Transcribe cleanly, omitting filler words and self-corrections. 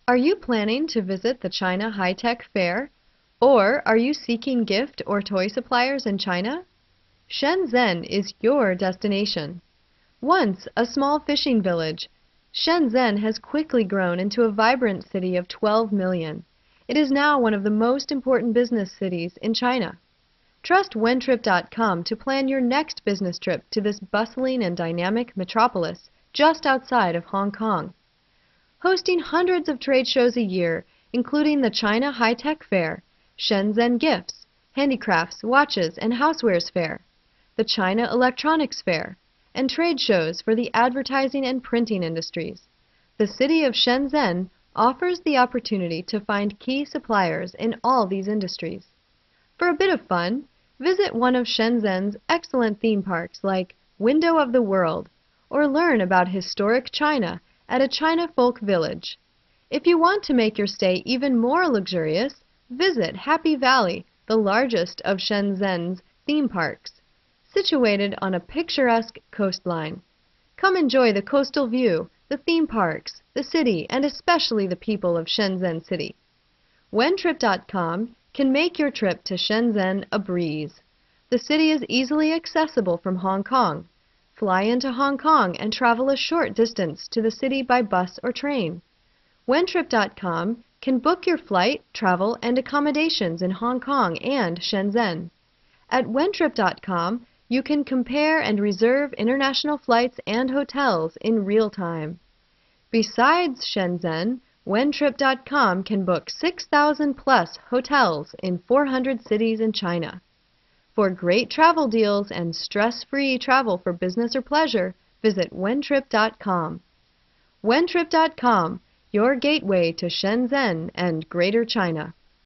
Are you planning to visit the China High-Tech Fair? Or are you seeking gift or toy suppliers in China? Shenzhen is your destination. Once a small fishing village, Shenzhen has quickly grown into a vibrant city of 12 million. It is now one of the most important business cities in China. Trust Wentrip.com to plan your next business trip to this bustling and dynamic metropolis just outside of Hong Kong. Hosting hundreds of trade shows a year, including the China High-Tech Fair, Shenzhen Gifts, Handicrafts, Watches, and Housewares Fair, the China Electronics Fair, and trade shows for the advertising and printing industries. The city of Shenzhen offers the opportunity to find key suppliers in all these industries. For a bit of fun, visit one of Shenzhen's excellent theme parks like Window of the World, or learn about historic China at a China Folk Village. If you want to make your stay even more luxurious, visit Happy Valley, the largest of Shenzhen's theme parks, situated on a picturesque coastline. Come enjoy the coastal view, the theme parks, the city, and especially the people of Shenzhen City. Wentrip.com can make your trip to Shenzhen a breeze. The city is easily accessible from Hong Kong. Fly into Hong Kong and travel a short distance to the city by bus or train. Wentrip.com can book your flight, travel, and accommodations in Hong Kong and Shenzhen. At Wentrip.com, you can compare and reserve international flights and hotels in real time. Besides Shenzhen, Wentrip.com can book 6,000 plus hotels in 400 cities in China. For great travel deals and stress-free travel for business or pleasure, visit Wentrip.com. Wentrip.com, your gateway to Shenzhen and Greater China.